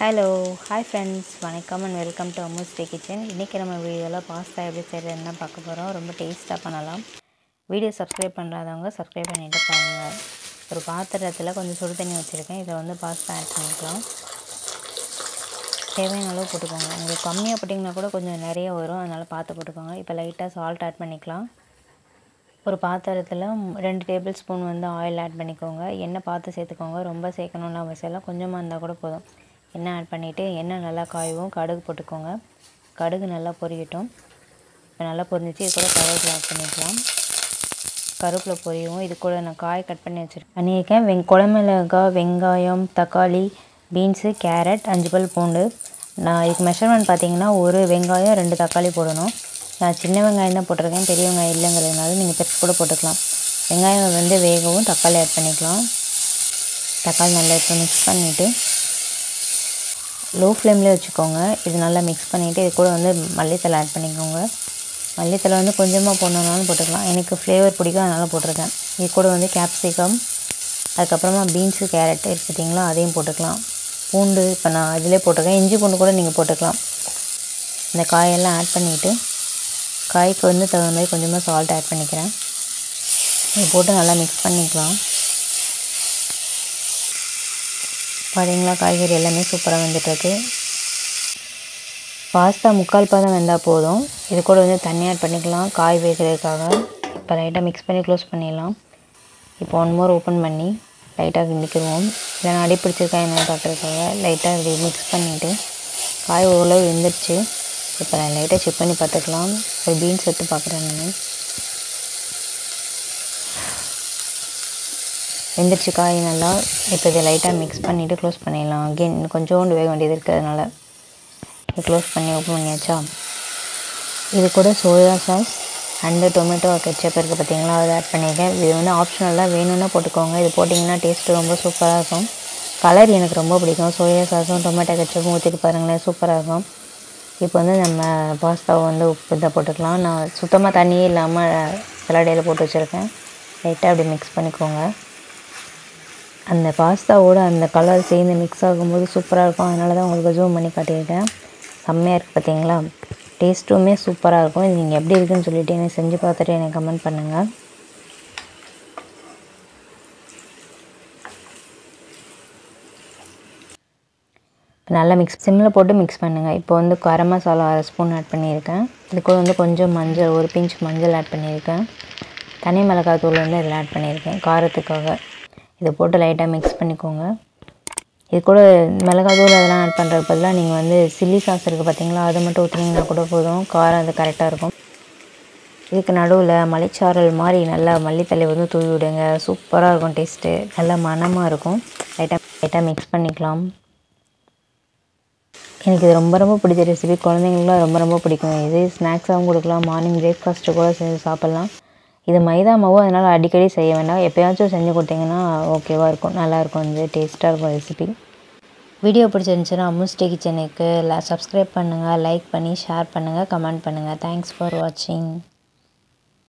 Hello hi friends, வணக்கம் and welcome to Ammu's day kitchen. இன்றைக்கி நம்ம வீடியோவில் பாஸ்தா எப்படி செய்கிறதுன்னு தான் பார்க்க போகிறோம். ரொம்ப டேஸ்ட்டாக பண்ணலாம். வீடியோ சப்ஸ்கிரைப் பண்ணுறாதவங்க சப்ஸ்கிரைப் பண்ணிவிட்டு பாருங்கள். ஒரு பாத்திரத்தில் கொஞ்சம் சுடு தண்ணி வச்சுருக்கேன். இதை வந்து பாஸ்தா ஆட் பண்ணிக்கலாம். தேவையான அளவு போட்டுக்கோங்க. உங்களுக்கு கம்மியாக போட்டிங்கன்னா கூட கொஞ்சம் நிறைய வரும், அதனால் பார்த்து போட்டுக்கோங்க. இப்போ லைட்டாக சால்ட் ஆட் பண்ணிக்கலாம். ஒரு பாத்திரத்தில் 2 டேபிள் ஸ்பூன் வந்து ஆயில் ஆட் பண்ணிக்கோங்க. எண்ணெய் பார்த்து சேர்த்துக்கோங்க. ரொம்ப சேர்க்கணுன்னு அவசியம் இல்லை, கொஞ்சமாக இருந்தால் கூட போதும். எண்ணெய் ஆட் பண்ணிவிட்டு எண்ணெய் நல்லா காயவும் கடுகு போட்டுக்கோங்க. கடுகு நல்லா பொரியட்டும். இப்போ நல்லா பொரிஞ்சிச்சு. இது கூட கருவேப்பிலை ஆட் பண்ணிக்கலாம். கருவேப்பிலை பொரியவும் இது கூட நான் காய் கட் பண்ணி பண்ணியிருக்கேன். குடமிளகாய், வெங்காயம், தக்காளி, பீன்ஸு, கேரட், 5 பல் பூண்டு. நான் இதுக்கு மெஷர்மெண்ட் பார்த்தீங்கன்னா ஒரு வெங்காயம் 2 தக்காளி போடணும். நான் சின்ன வெங்காயம் தான் போட்டிருக்கேன், பெரிய வெங்காயம் இல்லைங்கிறதுனால நீங்கள் பெருசு கூட போட்டுக்கலாம். வெங்காயம் வந்து வேகவும் தக்காளி ஆட் பண்ணிக்கலாம். தக்காளி நல்லா இப்போ மிக்ஸ் பண்ணிவிட்டு லோ ஃப்ளேம்லேயே வச்சுக்கோங்க. இது நல்லா மிக்ஸ் பண்ணிவிட்டு இது கூட வந்து மல்லித்தலை ஆட் பண்ணிக்கோங்க. மல்லித்தலை வந்து கொஞ்சமாக போடணுன்னாலும் போட்டுக்கலாம். எனக்கு ஃப்ளேவர் பிடிக்கும், அதனால் போட்டிருக்கேன். இது கூட வந்து கேப்சிகம், அதுக்கப்புறமா பீன்ஸு, கேரட் பார்த்தீங்களா, அதையும் போட்டுக்கலாம். பூண்டு இப்போ நான் இதிலே போட்டிருக்கேன். இஞ்சி பூண்டு கூட நீங்கள் போட்டுக்கலாம். இந்த காயெல்லாம் ஆட் பண்ணிவிட்டு காய்க்கு வந்து தகுந்த மாதிரி கொஞ்சமாக சால்ட் ஆட் பண்ணிக்கிறேன். இது போட்டு நல்லா மிக்ஸ் பண்ணிக்கலாம். பார்த்தீங்களா, காய்கறி எல்லாமே சூப்பராக வெந்துட்டுருக்கு. பாஸ்தா 3/4 பதம் வெந்தால் போதும். இது கூட வந்து தண்ணி ஆட் பண்ணிக்கலாம் காய் வேகிறதுக்காக. இப்போ லைட்டாக மிக்ஸ் பண்ணி க்ளோஸ் பண்ணிடலாம். இப்போ 1 மோர் ஓப்பன் பண்ணி லைட்டாக கிண்டிக்கிடுவோம். இல்லைனா அடி பிடிச்சிருக்கா என்னென்னு பார்க்குறதுக்காக லைட்டாக இப்படி மிக்ஸ் பண்ணிவிட்டு காய் ஓரளவு வெந்துடுச்சு. இப்போ நான் லைட்டாக செக் பண்ணி பார்த்துக்கலாம். ஒரு பீன்ஸ் எடுத்து பார்க்குறேன் நான். வெந்துடுச்சு காய் நல்லா. இப்போ இதை லைட்டாக மிக்ஸ் பண்ணிவிட்டு க்ளோஸ் பண்ணிடலாம். அகெயின் கொஞ்சோண்டு வேக வேண்டியது இருக்குது, அதனால் இது க்ளோஸ் பண்ணி ஓப்பன் பண்ணியாச்சா. இது கூட soya sauce and tomato ketchup இருக்குது பார்த்தீங்களா, அதை ஆட் பண்ணியிருக்கேன். இது வந்து ஆப்ஷனல் தான், வேணும்னா போட்டுக்கோங்க. இது போட்டிங்கன்னா டேஸ்ட்டு ரொம்ப சூப்பராக இருக்கும். கலர் எனக்கு ரொம்ப பிடிக்கும். சோயா சாஸும் டொமேட்டோ கெச்சப்பும் ஊற்றிட்டு பாருங்களேன், சூப்பராக இருக்கும். இப்போ வந்து நம்ம பாஸ்தாவை வந்து உப்பு இதை போட்டுக்கலாம். நான் சுத்தமாக தண்ணியே இல்லாமல் சலாடையில் போட்டு வச்சுருக்கேன். லைட்டாக அப்படி மிக்ஸ் பண்ணிக்கோங்க. அந்த பாஸ்தாவோட அந்த கலர் சேர்ந்து மிக்ஸ் ஆகும்போது சூப்பராக இருக்கும். அதனால தான் உங்களுக்கு ஜூம் பண்ணி காட்டியிருக்கேன். செம்மையாக இருக்குது பார்த்தீங்களா. டேஸ்ட்டுமே சூப்பராக இருக்கும். இது நீங்கள் எப்படி இருக்குதுன்னு சொல்லிவிட்டு எனக்கு செஞ்சு பார்த்துட்டு எனக்கு கமெண்ட் பண்ணுங்கள். நல்லா சிம்மில் போட்டு மிக்ஸ் பண்ணுங்கள். இப்போ வந்து கரம் மசாலா 1/2 ஸ்பூன் ஆட் பண்ணியிருக்கேன். இது கூட வந்து கொஞ்சம் மஞ்சள், ஒரு பிஞ்ச் மஞ்சள் ஆட் பண்ணியிருக்கேன். தனி மிளகாய் தூள் வந்து இதில் ஆட் பண்ணியிருக்கேன் காரத்துக்காக. இதை போட்டு லைட்டாக மிக்ஸ் பண்ணிக்கோங்க. இது கூட மிளகாய் தூள் அதெல்லாம் ஆட் பண்ணுறதுக்கு பதிலாக நீங்கள் வந்து சில்லி சாஸ் இருக்குது பார்த்தீங்களா, அதை மட்டும் ஊற்றினீங்கன்னா கூட போதும். காரம் அது கரெக்டாக இருக்கும். இதுக்கு நடுவில் மலைச்சாரல் மாதிரி நல்லா மல்லித்தலை வந்து தூவி விடுங்க. சூப்பராக இருக்கும். டேஸ்ட்டு நல்லா மணமாக இருக்கும். லைட்டாக மிக்ஸ் பண்ணிக்கலாம். எனக்கு இது ரொம்ப ரொம்ப பிடிச்ச ரெசிபி. குழந்தைங்களுக்குலாம் ரொம்ப ரொம்ப பிடிக்கும். இது ஸ்நாக்ஸாகவும் கொடுக்கலாம், மார்னிங் பிரேக்ஃபாஸ்ட்டு கூட செஞ்சு சாப்பிட்லாம். இது மைதா மாவு, அதனால் அடிக்கடி செய்ய வேண்டாம். எப்போயாச்சும் செஞ்சு கொடுத்தீங்கன்னா ஓகேவாக இருக்கும், நல்லாயிருக்கும். இது டேஸ்ட்டாக இருக்கும் ரெசிபி. வீடியோ பிடிச்சிருந்துச்சுன்னா அம்முஸ் டே கிச்சனுக்கு சப்ஸ்கிரைப் பண்ணுங்கள், லைக் பண்ணி ஷேர் பண்ணுங்கள், கமெண்ட் பண்ணுங்கள். தேங்க்ஸ் ஃபார் வாட்சிங்.